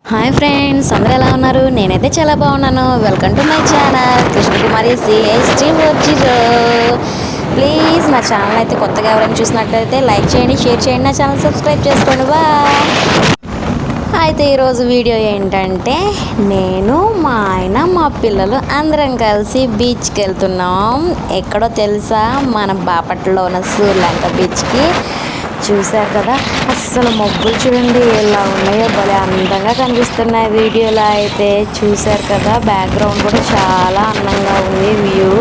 Hi friends, అందరూ ఎలా ఉన్నారు? నేనైతే చాలా బాగున్నాను. Welcome to my channel Krishnakumari సిహెచ్డి ఓజీరో. ప్లీజ్ నా ఛానల్ అయితే కొత్తగా ఎవరైనా చూసినట్లయితే లైక్ చేయండి, షేర్ చేయండి, నా ఛానల్ సబ్స్క్రైబ్ చేసుకోండి. అయితే ఈరోజు వీడియో ఏంటంటే నేను మా ఆయన మా పిల్లలు అందరం కలిసి బీచ్కి వెళ్తున్నాం. ఎక్కడో తెలుసా? మన బాపట్లలో ఉన్న సూర్యలంక బీచ్కి. చూశారు కదా, అస్సలు మబ్బులు చూడండి ఎలా ఉన్నాయో, భలే అందంగా కనిపిస్తున్నాయి వీడియోలో అయితే. చూశారు కదా, బ్యాక్గ్రౌండ్ కూడా చాలా అందంగా ఉంది వ్యూ.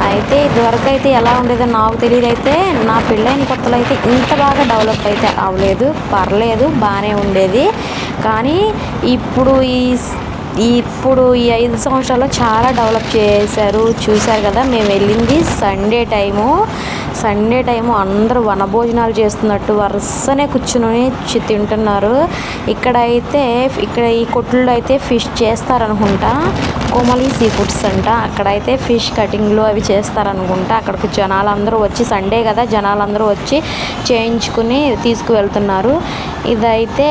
అయితే ఇదివరకు అయితే ఎలా ఉండేదో నాకు తెలియదు. అయితే నా పెళ్ళైన కొత్తలో అయితే ఇంత బాగా డెవలప్ అయితే అవ్వలేదు, పర్లేదు బాగానే ఉండేది. కానీ ఇప్పుడు ఇప్పుడు ఈ 5 సంవత్సరాల్లో చాలా డెవలప్ చేశారు. చూశారు కదా, మేము వెళ్ళింది సండే టైము అందరూ వనభోజనాలు చేస్తున్నట్టు వరుసనే కూర్చుని తింటున్నారు. ఇక్కడ ఈ కొట్లో అయితే ఫిష్ చేస్తారనుకుంటా, కోమలి సీ ఫుడ్స్ అంట. అక్కడైతే ఫిష్ కటింగ్లు అవి చేస్తారనుకుంటా. అక్కడికి జనాలందరూ వచ్చి, సండే కదా, జనాలందరూ వచ్చి చేయించుకుని తీసుకువెళ్తున్నారు. ఇదైతే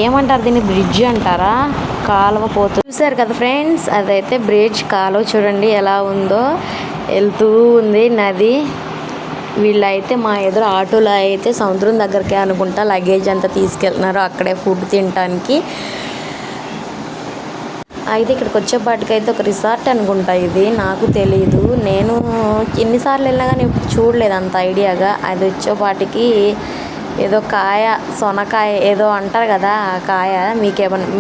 ఏమంటారు, దీన్ని బ్రిడ్జ్ అంటారా? కాలువ పోతుంది. చూసారు కదా ఫ్రెండ్స్, అదైతే బ్రిడ్జ్. కాలువ చూడండి ఎలా ఉందో, వెళ్తూ ఉంది నది. వీళ్ళైతే మా ఎదురు ఆటోలో అయితే సముద్రం దగ్గరకే అనుకుంటా లగేజ్ అంతా తీసుకెళ్తున్నారు, అక్కడే ఫుడ్ తినడానికి. అయితే ఇక్కడికి వచ్చేపాటికైతే ఒక రిసార్ట్ అనుకుంటా ఇది, నాకు తెలీదు. నేను ఎన్నిసార్లు వెళ్ళినా కానీ ఇప్పుడు చూడలేదు అంత ఐడియాగా. అది వచ్చేపాటికి ఏదో సొనకాయ ఏదో అంటారు కదా, ఆ కాయ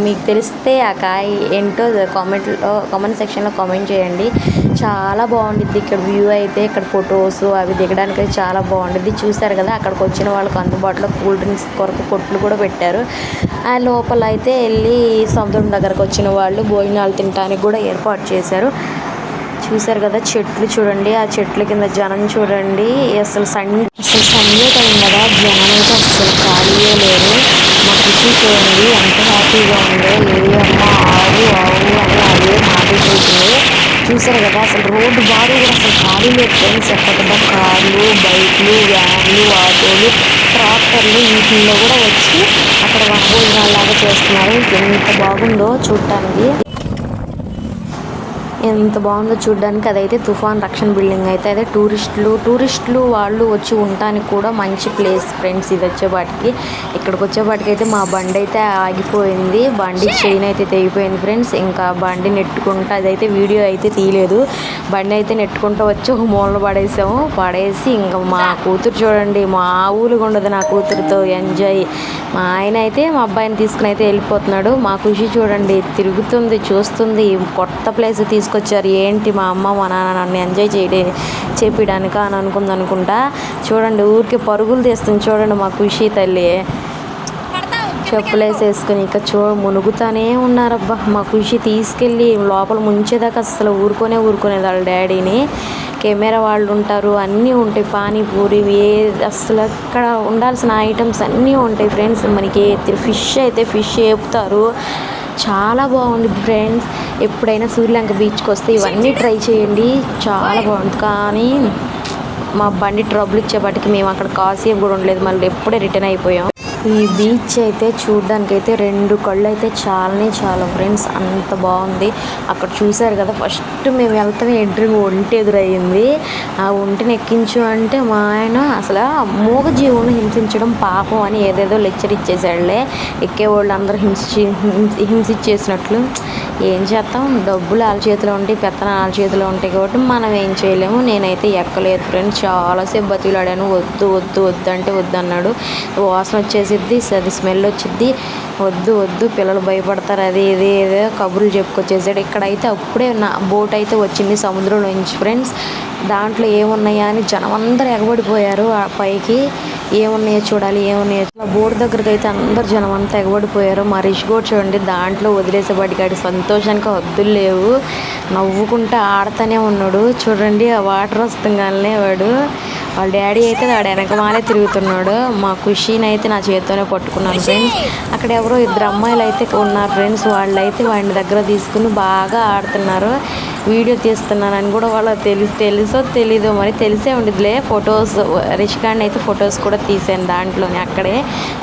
మీకు తెలిస్తే ఆ కాయ ఏంటో కామెంట్ సెక్షన్లో కామెంట్ చేయండి. చాలా బాగుండిద్ది ఇక్కడ వ్యూ అయితే. ఇక్కడ ఫొటోస్ అవి దిగడానికి అయితే చాలా బాగుండిద్ది. చూశారు కదా, అక్కడికి వచ్చిన వాళ్ళకి అందుబాటులో కూల్ డ్రింక్స్ కొరకు కొట్లు కూడా పెట్టారు. ఆ లోపల అయితే వెళ్ళి సముద్రం దగ్గరకు వచ్చిన వాళ్ళు భోజనాలు తినడానికి కూడా ఏర్పాటు చేశారు. చూశారు కదా, చెట్లు చూడండి, ఆ చెట్ల కింద జనం చూడండి. అసలు సండే టైం కదా, జనం అయితే అసలు ఖాళీయే లేరు. మా కృషి చూడండి ఎంత హ్యాపీగా ఉందో. అమ్మ ఆవు అని అదే మాట్లాడుతుంది. చూశారు కదా, అసలు రోడ్డు బారు కూడా అసలు ఖాళీ లేదు ఫ్రెండ్స్. ఎక్కడ కార్లు, బైక్లు, వ్యాన్లు, ఆటోలు, ట్రాక్టర్లు వీటిల్లో కూడా వచ్చి అక్కడ వనభోజనాల్లాగా చేస్తున్నారు. ఎంత బాగుందో చూడటానికి, ఎంత బాగుందో చూడడానికి. అదైతే తుఫాన్ రక్షణ బిల్డింగ్ అయితే. అదే టూరిస్టులు వాళ్ళు వచ్చి ఉండటానికి కూడా మంచి ప్లేస్ ఫ్రెండ్స్. ఇది వచ్చేపాటికి, ఇక్కడికి వచ్చేపాటికి అయితే మా బండి అయితే ఆగిపోయింది. బండి చైన్ అయితే తెగిపోయింది ఫ్రెండ్స్. ఇంకా బండి నెట్టుకుంటా, అదైతే వీడియో అయితే తీయలేదు. బండి అయితే నెట్టుకుంటూ వచ్చి ఒక మూలన పడేసి ఇంకా మా కూతురు చూడండి, మామూలుగా ఉండదు నా కూతురుతో ఎంజాయ్. మా ఆయన అయితే మా అబ్బాయిని తీసుకుని అయితే వెళ్ళిపోతున్నాడు. మా ఖుషి చూడండి తిరుగుతుంది, చూస్తుంది. కొత్త ప్లేస్ తీసుకొచ్చారు ఏంటి మా అమ్మ మా నాన్న నన్ను ఎంజాయ్ చేపించడానిక అని అనుకుంటా. చూడండి ఊరికి పరుగులు తీస్తుంది. చూడండి మా ఖుషి తల్లి చెప్పులేసేసుకుని ఇక మునుగుతానే ఉన్నారబ్బా. మా ఖుషి తీసుకెళ్ళి లోపల ముంచేదాకా అసలు ఊరుకునేది వాళ్ళ డాడీని. కెమెరా వాళ్ళు ఉంటారు, అన్నీ ఉంటాయి, పానీపూరి అసలు అక్కడ ఉండాల్సిన ఐటమ్స్ అన్నీ ఉంటాయి ఫ్రెండ్స్. మనకి ఫిష్ వేపుతారు, చాలా బాగుంది ఫ్రెండ్స్. ఎప్పుడైనా సూర్యలంక బీచ్కి వస్తే ఇవన్నీ ట్రై చేయండి, చాలా బాగుంది. కానీ మా బండి ట్రబుల్ ఇచ్చేపాటికి మేము అక్కడ కాసేపు కూడా ఉండలేదు, మళ్ళీ ఎప్పుడే రిటర్న్ అయిపోయాం. ఈ బీచ్ అయితే చూడడానికైతే 2 కళ్ళు అయితే చాలా ఫ్రెండ్స్, అంత బాగుంది. అక్కడ చూశారు కదా, ఫస్ట్ మేము వెళ్తామే ఒంటి ఎదురయ్యింది. ఆ ఒంటిని ఎక్కించు అంటే మా ఆయన అసలు మూగజీవులను హింసించడం పాపం అని ఏదేదో లెక్చర్ ఇచ్చేసాడులే. ఎక్కేవాళ్ళు అందరూ హింసించేసినట్లు. ఏం చేస్తాం, డబ్బులు వాళ్ళ చేతిలో ఉంటాయి, పెత్తనం వాళ్ళ చేతిలో ఉంటాయి కాబట్టి మనం ఏం చేయలేము. నేనైతే ఎక్కలేదు ఫ్రెండ్స్, చాలాసేపు బతిలాడాను. వద్దు అంటే వద్దు అన్నాడు. వాసన వచ్చేసిద్ది, అది స్మెల్ వచ్చిద్ది, వద్దు పిల్లలు భయపడతారు, అది ఇది ఏదో కబుర్లు చెప్పుకొచ్చేసాడు. ఇక్కడైతే అప్పుడే నా బోట్ అయితే వచ్చింది సముద్రంలో నుంచి ఫ్రెండ్స్. దాంట్లో ఏమున్నాయా అని జనం అందరూ ఎగబడిపోయారు ఆ పైకి. ఏమున్నాయో చూడాలి. బోర్డు దగ్గరికి అయితే అందరు జనం అంతా ఎగబడిపోయారు. మా రిష్ కూడా చూడండి దాంట్లో వదిలేసేవాడికి సంతోషానికి హద్దులు లేవు, నవ్వుకుంటూ ఆడుతూనే ఉన్నాడు. చూడండి ఆ వాటర్ వస్తుందనే వాళ్ళ డాడీ అయితే వాడు వెనకమాలే తిరుగుతున్నాడు. మా ఖుషీని అయితే నా చేతితోనే పట్టుకున్నాను ఫ్రెండ్స్. అక్కడ ఎవరో 2 అమ్మాయిలు అయితే ఉన్నారు ఫ్రెండ్స్, వాళ్ళైతే వాడిని దగ్గర తీసుకుని బాగా ఆడుతున్నారు. వీడియో తీస్తున్నానని కూడా వాళ్ళకి తెలుసో తెలీదో మరి తెలిసే ఉండిద్దిలే. ఫొటోస్ రిషికాండ్ అయితే ఫొటోస్ కూడా తీసాను దాంట్లోనే. అక్కడే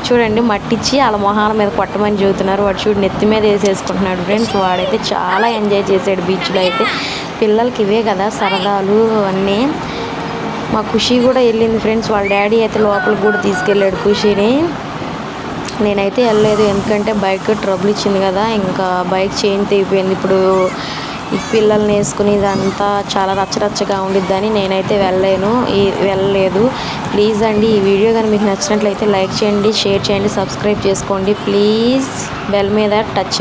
చూడండి మట్టిచ్చి వాళ్ళ మొహాల మీద కొట్టమని చెబుతున్నారు. వాడు చూడు నెత్తి మీద వేసేసుకుంటున్నాడు ఫ్రెండ్స్. వాడైతే చాలా ఎంజాయ్ చేశాడు బీచ్లో అయితే. పిల్లలకి ఇవే కదా సరదాలు అన్నీ. మా ఖుషి కూడా వెళ్ళింది ఫ్రెండ్స్. వాళ్ళ డాడీ అయితే లోపలికి కూడా తీసుకెళ్ళాడు ఖుషిని. నేనైతే వెళ్ళలేదు, ఎందుకంటే బైక్ ట్రబుల్ ఇచ్చింది కదా. ఇంకా బైక్ చేంజ్ అయిపోయింది. ఇప్పుడు ఈ పిల్లల్ని వేసుకుని ఇదంతా చాలా రచ్చరచ్చగా ఉండిద్దని నేనైతే వెళ్ళలేదు. ప్లీజ్ అండి, ఈ వీడియో కానీ మీకు నచ్చినట్లయితే లైక్ చేయండి, షేర్ చేయండి, సబ్స్క్రైబ్ చేసుకోండి ప్లీజ్. బెల్ మీద టచ్